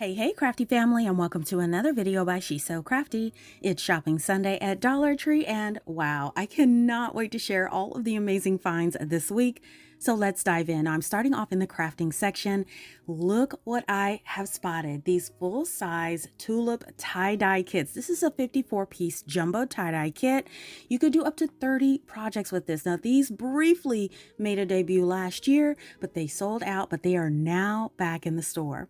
Hey crafty family, and welcome to another video by She's So Crafty. It's shopping Sunday at Dollar Tree, and wow, I cannot wait to share all of the amazing finds this week. So let's dive in. I'm starting off in the crafting section. Look what I have spotted. These full-size tulip tie-dye kits. This is a 54-piece jumbo tie-dye kit. You could do up to 30 projects with this. Now, these briefly made a debut last year, but they sold out, but they are now back in the store.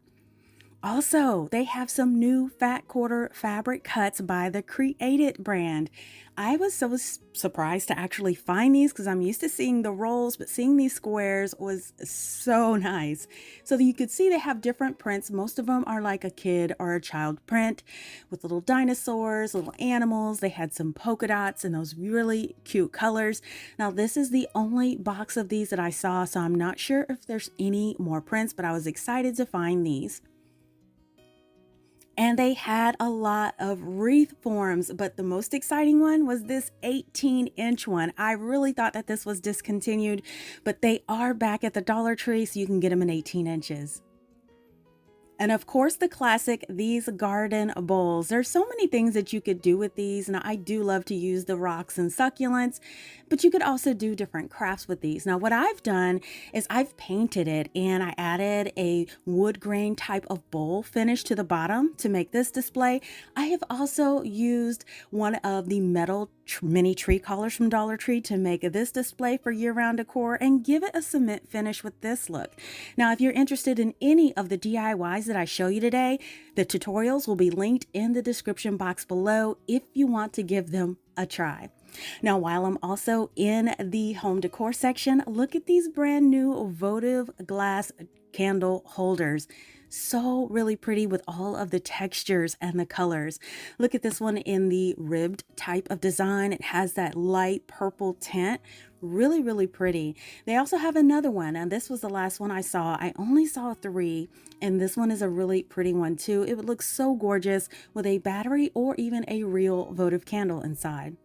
Also, they have some new fat quarter fabric cuts by the Created brand. I was so surprised to actually find these because I'm used to seeing the rolls, but seeing these squares was so nice. So that you could see they have different prints. Most of them are like a kid or a child print with little dinosaurs, little animals. They had some polka dots and those really cute colors. Now, this is the only box of these that I saw, so I'm not sure if there's any more prints, but I was excited to find these. And they had a lot of wreath forms, but the most exciting one was this 18-inch one. I really thought that this was discontinued, but they are back at the Dollar Tree, so you can get them in 18 inches. And of course, the classic, these garden bowls. There's so many things that you could do with these. Now, I do love to use the rocks and succulents, but you could also do different crafts with these. Now, what I've done is I've painted it and I added a wood grain type of bowl finish to the bottom to make this display. I have also used one of the metal mini tree collars from Dollar Tree to make this display for year-round decor and give it a cement finish with this look. Now, if you're interested in any of the DIYs that I show you today, the tutorials will be linked in the description box below if you want to give them a try. Now, while I'm also in the home decor section, look at these brand new votive glass candle holders. So really pretty with all of the textures and the colors. Look at this one in the ribbed type of design. It has that light purple tint. Really pretty. They also have another one, and this was the last one I saw. I only saw 3, and this one is a really pretty one too. It would look so gorgeous with a battery or even a real votive candle inside.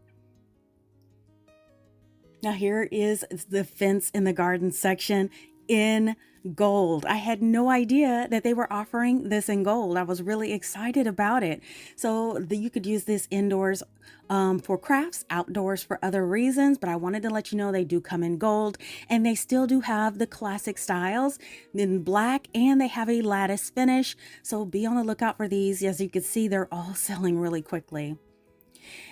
Now here is the fence in the garden section in gold. I had no idea that they were offering this in gold. I was really excited about it. So you could use this indoors for crafts, outdoors for other reasons, but I wanted to let you know they do come in gold, and they still do have the classic styles in black, and they have a lattice finish. So be on the lookout for these. As you can see, they're all selling really quickly.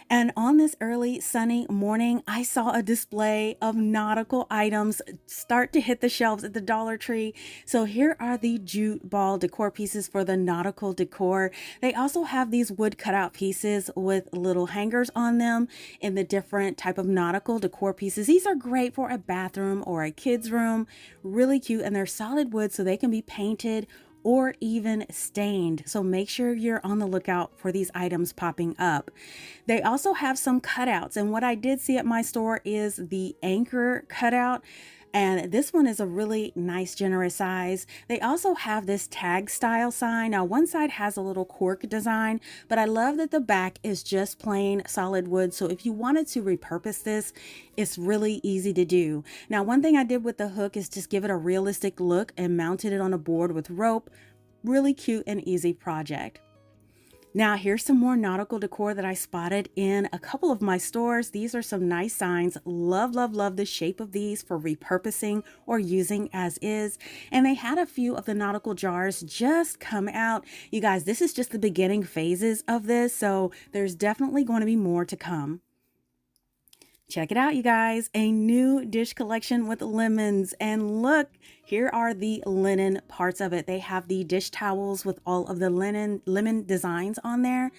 And on this early sunny morning, I saw a display of nautical items start to hit the shelves at the Dollar Tree. So here are the jute ball decor pieces for the Nautical Decor. They also have these wood cutout pieces with little hangers on them in the different type of nautical decor pieces. These are great for a bathroom or a kid's room. Really cute, and they're solid wood, so they can be painted or even stained. So make sure you're on the lookout for these items popping up. They also have some cutouts, and what I did see at my store is the anchor cutout. And this one is a really nice, generous size. They also have this tag style sign. Now, one side has a little cork design, but I love that the back is just plain solid wood. So if you wanted to repurpose this, it's really easy to do. Now, one thing I did with the hook is just give it a realistic look and mounted it on a board with rope. Really cute and easy project. Now, here's some more nautical decor that I spotted in a couple of my stores. These are some nice signs. Love the shape of these for repurposing or using as is. And they had a few of the nautical jars just come out. You guys, this is just the beginning phases of this, so there's definitely going to be more to come. Check it out, you guys, a new dish collection with lemons. And look, here are the linen parts of it. They have the dish towels with all of the lemon designs on there.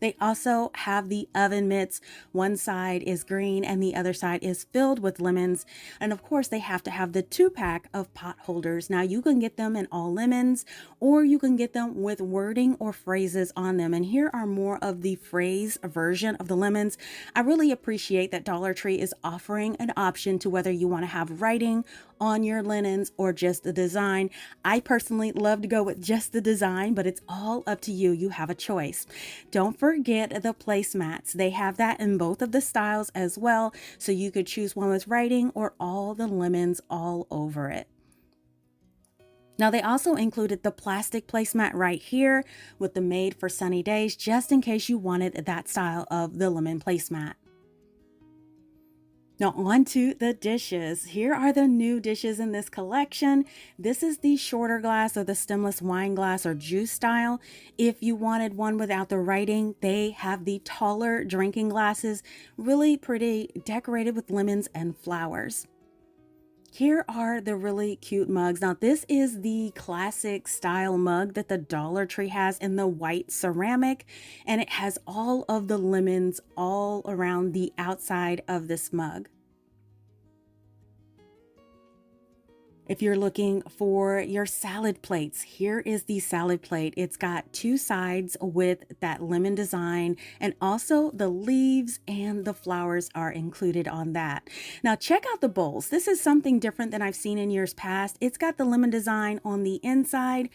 They also have the oven mitts. One side is green and the other side is filled with lemons. And of course, they have to have the 2-pack of pot holders. Now, you can get them in all lemons, or you can get them with wording or phrases on them. And here are more of the phrase version of the lemons. I really appreciate that Dollar Tree is offering an option to whether you want to have writing on your linens or just the design. I personally love to go with just the design, but it's all up to you. You have a choice. Don't forget the placemats. They have that in both of the styles as well. So you could choose one with writing or all the lemons all over it. Now they also included the plastic placemat right here with the made for sunny days, just in case you wanted that style of the lemon placemat. Now on to the dishes. Here are the new dishes in this collection. This is the shorter glass or the stemless wine glass or juice style. If you wanted one without the writing, they have the taller drinking glasses, really pretty, decorated with lemons and flowers. Here are the really cute mugs. Now this is the classic style mug that the Dollar Tree has in the white ceramic, and it has all of the lemons all around the outside of this mug. If you're looking for your salad plates, here is the salad plate. It's got two sides with that lemon design, and also the leaves and the flowers are included on that. Now check out the bowls. This is something different than I've seen in years past. It's got the lemon design on the inside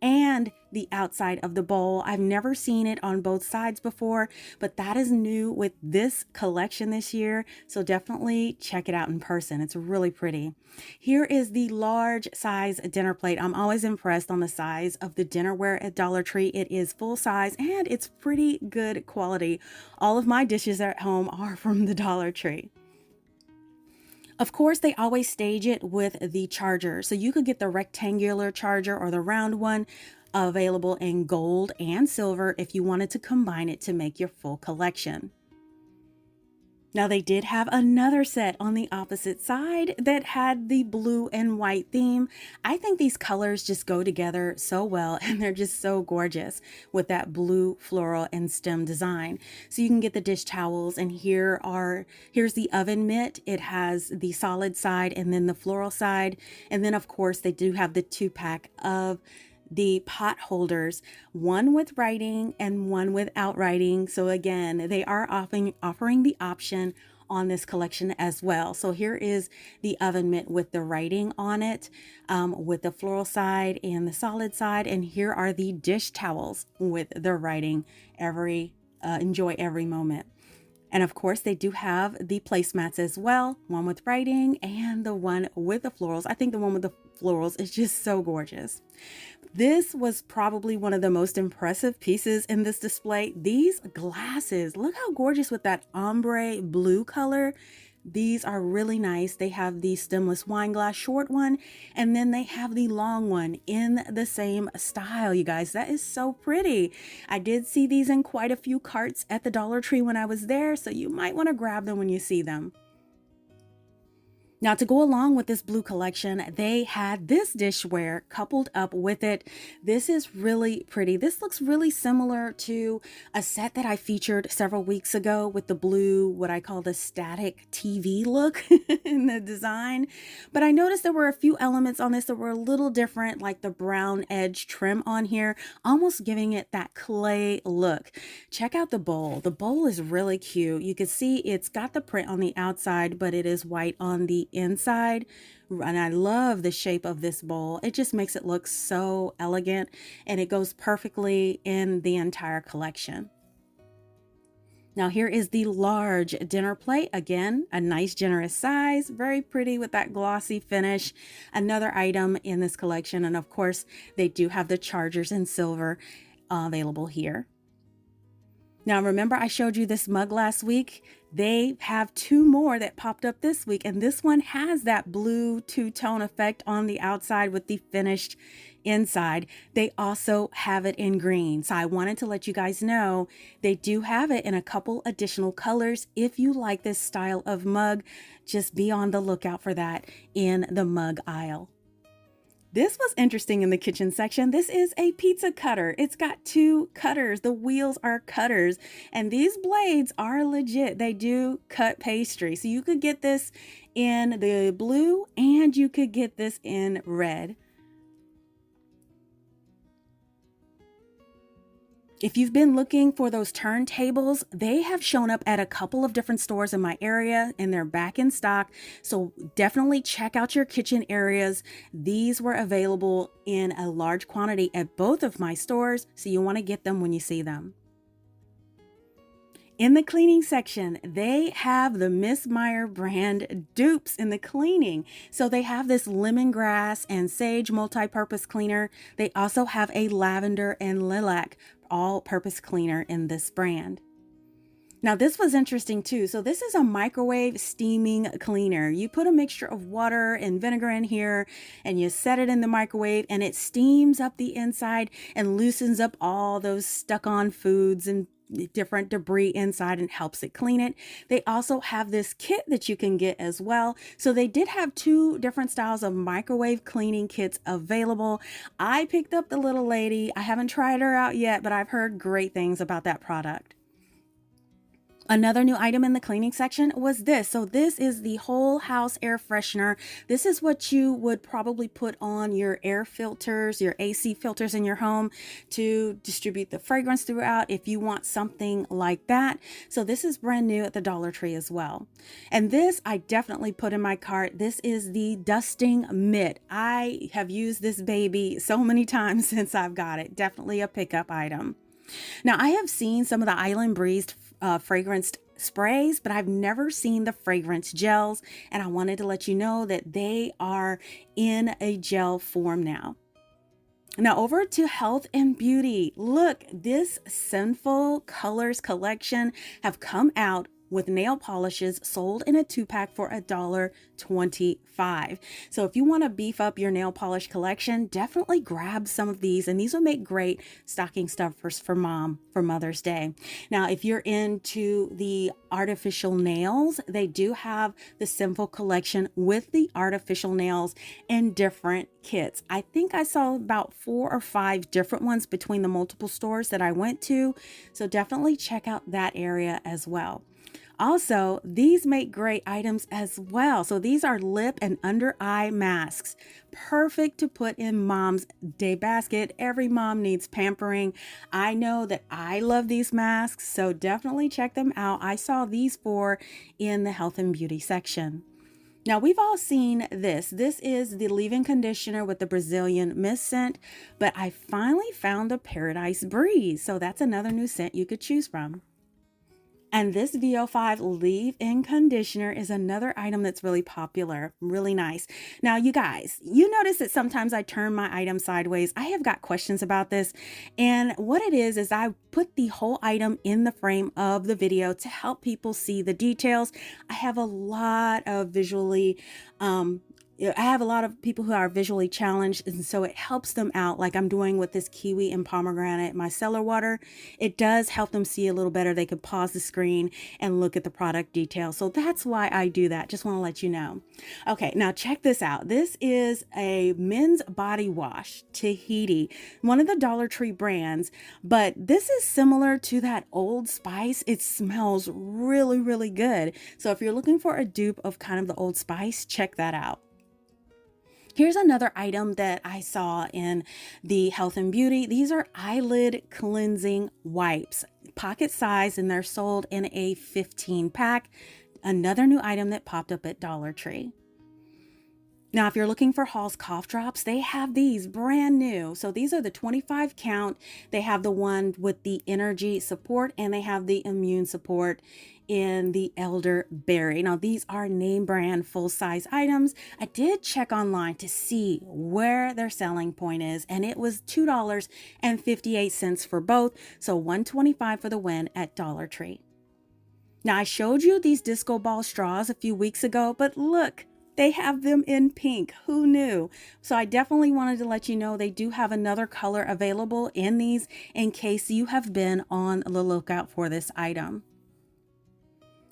and the outside of the bowl. I've never seen it on both sides before, but that is new with this collection this year. So definitely check it out in person. It's really pretty. Here is the large size dinner plate. I'm always impressed on the size of the dinnerware at Dollar Tree. It is full size and it's pretty good quality. All of my dishes at home are from the Dollar Tree. Of course, they always stage it with the charger. So you could get the rectangular charger or the round one, available in gold and silver if you wanted to combine it to make your full collection. Now they did have another set on the opposite side that had the blue and white theme. I think these colors just go together so well, and they're just so gorgeous with that blue floral and stem design. So you can get the dish towels, and here's the oven mitt. It has the solid side and then the floral side. And then of course they do have the 2-pack of the pot holders, one with writing and one without writing. So again, they are offering the option on this collection as well. So here is the oven mitt with the writing on it, with the floral side and the solid side. And here are the dish towels with the writing. Enjoy every moment. And of course, they do have the placemats as well, one with writing and the one with the florals. I think the one with the florals is just so gorgeous. This was probably one of the most impressive pieces in this display. These glasses, look how gorgeous with that ombre blue color. These are really nice. They have the stemless wine glass short one, and then they have the long one in the same style, you guys. That is so pretty. I did see these in quite a few carts at the Dollar Tree when I was there, so you might want to grab them when you see them. Now, to go along with this blue collection, they had this dishware coupled up with it. This is really pretty. This looks really similar to a set that I featured several weeks ago with the blue, what I call the static TV look in the design. But I noticed there were a few elements on this that were a little different, like the brown edge trim on here, almost giving it that clay look. Check out the bowl. The bowl is really cute. You can see it's got the print on the outside, but it is white on the inside, and I love the shape of this bowl. It just makes it look so elegant, and it goes perfectly in the entire collection. Now here is the large dinner plate. Again, a nice generous size, very pretty with that glossy finish. Another item in this collection, and of course they do have the chargers in silver available here. Now, remember I showed you this mug last week? They have two more that popped up this week, and this one has that blue two-tone effect on the outside with the finished inside. They also have it in green. So I wanted to let you guys know they do have it in a couple additional colors. If you like this style of mug, just be on the lookout for that in the mug aisle. This was interesting in the kitchen section. This is a pizza cutter. It's got two cutters. The wheels are cutters, and these blades are legit. They do cut pastry. So you could get this in the blue and you could get this in red. If you've been looking for those turntables, they have shown up at a couple of different stores in my area, and they're back in stock. So definitely check out your kitchen areas. These were available in a large quantity at both of my stores, so you want to get them when you see them. In the cleaning section, they have the Miss Meyer brand dupes in the cleaning. So they have this lemongrass and sage multi-purpose cleaner. They also have a lavender and lilac all-purpose cleaner in this brand. Now this was interesting too. So this is a microwave steaming cleaner. You put a mixture of water and vinegar in here and you set it in the microwave and it steams up the inside and loosens up all those stuck on foods and different debris inside and helps it clean it. They also have this kit that you can get as well. So they did have two different styles of microwave cleaning kits available. I picked up the little lady. I haven't tried her out yet, but I've heard great things about that product. Another new item in the cleaning section was this. So this is the whole house air freshener. This is what you would probably put on your air filters, your AC filters in your home to distribute the fragrance throughout if you want something like that. So this is brand new at the Dollar Tree as well. And this I definitely put in my cart. This is the dusting mitt. I have used this baby so many times since I've got it. Definitely a pickup item. Now I have seen some of the Island Breeze fragranced sprays, but I've never seen the fragrance gels, and I wanted to let you know that they are in a gel form now. Now over to health and beauty. Look, this Sinful Colors collection have come out with nail polishes sold in a 2-pack for $1.25. So if you want to beef up your nail polish collection, definitely grab some of these, and these will make great stocking stuffers for mom for Mother's Day. Now, if you're into the artificial nails, they do have the Sinful collection with the artificial nails in different kits. I think I saw about 4 or 5 different ones between the multiple stores that I went to. So definitely check out that area as well. Also, these make great items as well. So these are lip and under eye masks, perfect to put in mom's day basket. Every mom needs pampering. I know that I love these masks, so definitely check them out. I saw these 4 in the health and beauty section. Now we've all seen this. This is the leave-in conditioner with the Brazilian mist scent, but I finally found the Paradise Breeze. So that's another new scent you could choose from. And this VO5 leave-in conditioner is another item that's really popular, really nice. Now, you guys, you notice that sometimes I turn my item sideways. I have got questions about this. And what it is I put the whole item in the frame of the video to help people see the details. I have a lot of I have a lot of people who are visually challenged, and so it helps them out, like I'm doing with this kiwi and pomegranate micellar water. It does help them see a little better. They could pause the screen and look at the product details. So that's why I do that. Just want to let you know. Okay, now check this out. This is a men's body wash, Tahiti, one of the Dollar Tree brands, but this is similar to that Old Spice. It smells really, really good. So if you're looking for a dupe of kind of the Old Spice, check that out. Here's another item that I saw in the health and beauty. These are eyelid cleansing wipes, pocket size, and they're sold in a 15-pack. Another new item that popped up at Dollar Tree. Now, if you're looking for Hall's cough drops, they have these brand new. So these are the 25 count. They have the one with the energy support, and they have the immune support in the elderberry. Now, these are name brand full size items. I did check online to see where their selling point is, and it was $2.58 for both. So $1.25 for the win at Dollar Tree. Now, I showed you these disco ball straws a few weeks ago, but look, they have them in pink. Who knew? So I definitely wanted to let you know they do have another color available in these in case you have been on the lookout for this item.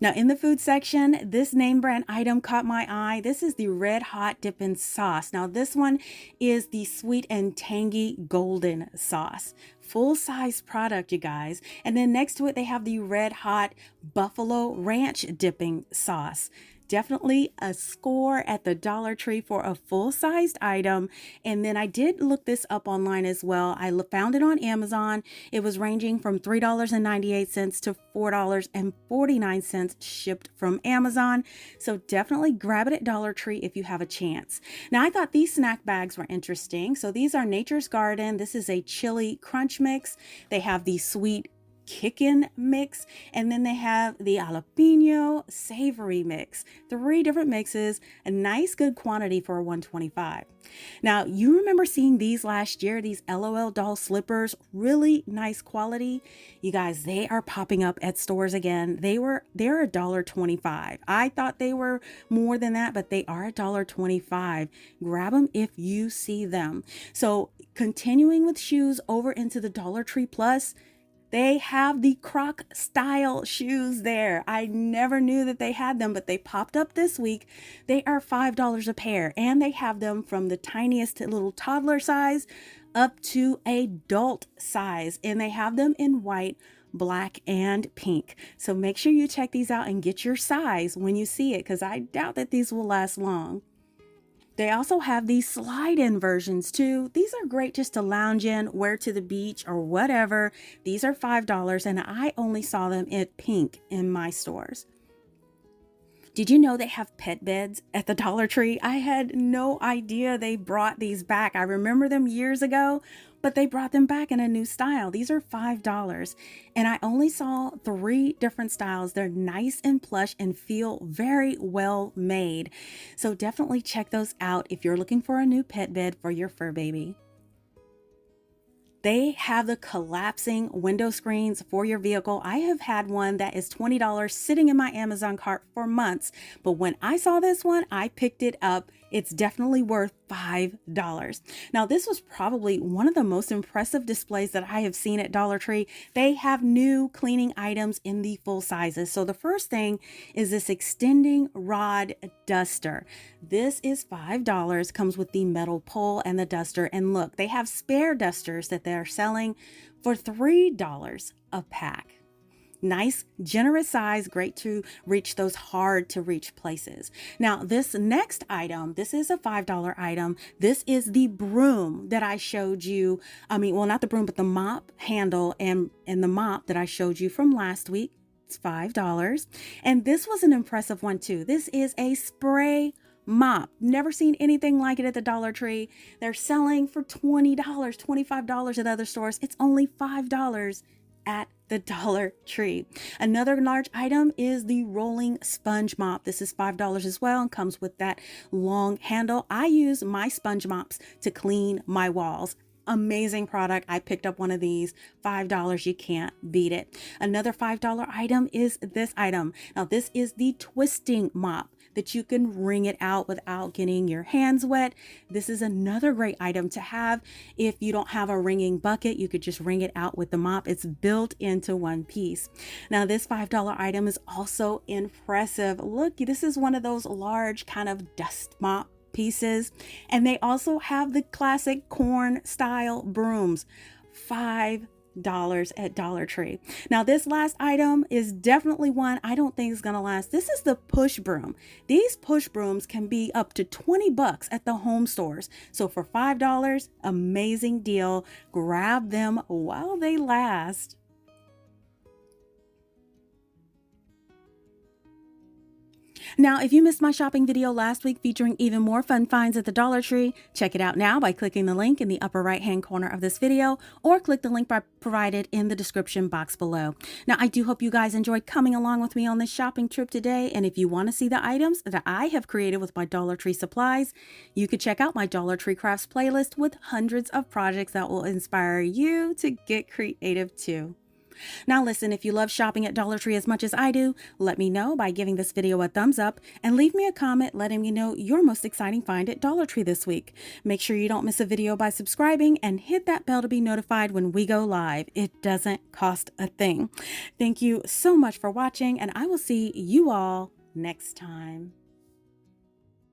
Now in the food section, this name brand item caught my eye. This is the Red Hot Dippin' Sauce. Now this one is the sweet and tangy golden sauce. Full size product, you guys. And then next to it, they have the Red Hot Buffalo Ranch Dipping Sauce. Definitely a score at the Dollar Tree for a full-sized item. And then I did look this up online as well. I found it on Amazon. It was ranging from $3.98 to $4.49 shipped from Amazon. So definitely grab it at Dollar Tree if you have a chance. Now, I thought these snack bags were interesting. So these are Nature's Garden. This is a chili crunch mix. They have the sweet Kickin' mix, and then they have the jalapeno savory mix. 3 different mixes, a nice good quantity for a 125. Now, you remember seeing these last year, these LOL doll slippers, really nice quality. You guys, they are popping up at stores again. They're $1.25. I thought they were more than that, but they are $1.25. Grab them if you see them. So continuing with shoes over into the Dollar Tree Plus, they have the Croc style shoes there. I never knew that they had them, but they popped up this week. They are $5 a pair, and they have them from the tiniest little toddler size up to adult size, and they have them in white, black, and pink. So make sure you check these out and get your size when you see it, because I doubt that these will last long. They also have these slide-in versions too. These are great just to lounge in, wear to the beach or whatever. These are $5, and I only saw them in pink in my stores. Did you know they have pet beds at the Dollar Tree? I had no idea they brought these back. I remember them years ago, but they brought them back in a new style. These are $5, and I only saw 3 different styles. They're nice and plush and feel very well made. So definitely check those out if you're looking for a new pet bed for your fur baby. They have the collapsing window screens for your vehicle. I have had one that is $20 sitting in my Amazon cart for months, but when I saw this one, I picked it up. It's definitely worth $5. Now, this was probably one of the most impressive displays that I have seen at Dollar Tree. They have new cleaning items in the full sizes. So the first thing is this extending rod duster. This is $5, comes with the metal pole and the duster. And look, they have spare dusters that they're selling for $3 a pack. Nice, generous size, great to reach those hard to reach places. Now, this next item, this is a $5 item. This is the broom that I showed you. Well, not the broom, but the mop handle and the mop that I showed you from last week. It's $5. And this was an impressive one too. This is a spray mop. Never seen anything like it at the Dollar Tree. They're selling for $20, $25 at other stores. It's only $5 at the Dollar Tree. Another large item is the rolling sponge mop. This is $5 as well and comes with that long handle. I use my sponge mops to clean my walls. Amazing product. I picked up one of these. $5. You can't beat it. Another $5 item is this item. Now, this is the twisting mop that you can wring it out without getting your hands wet. This is another great item to have. If you don't have a wringing bucket, you could just wring it out with the mop. It's built into one piece. Now, this $5 item is also impressive. Look, this is one of those large kind of dust mop pieces, and they also have the classic corn style brooms. $5 at Dollar Tree. Now, this last item is definitely one I don't think is going to last. This is the push broom. These push brooms can be up to $20 at the home stores. So for $5, amazing deal. Grab them while they last. Now, if you missed my shopping video last week featuring even more fun finds at the Dollar Tree, check it out now by clicking the link in the upper right-hand corner of this video, or click the link provided in the description box below. Now, I do hope you guys enjoyed coming along with me on this shopping trip today, and if you want to see the items that I have created with my Dollar Tree supplies, you could check out my Dollar Tree Crafts playlist with hundreds of projects that will inspire you to get creative too. Now listen, if you love shopping at Dollar Tree as much as I do, let me know by giving this video a thumbs up and leave me a comment letting me know your most exciting find at Dollar Tree this week. Make sure you don't miss a video by subscribing and hit that bell to be notified when we go live. It doesn't cost a thing. Thank you so much for watching, and I will see you all next time.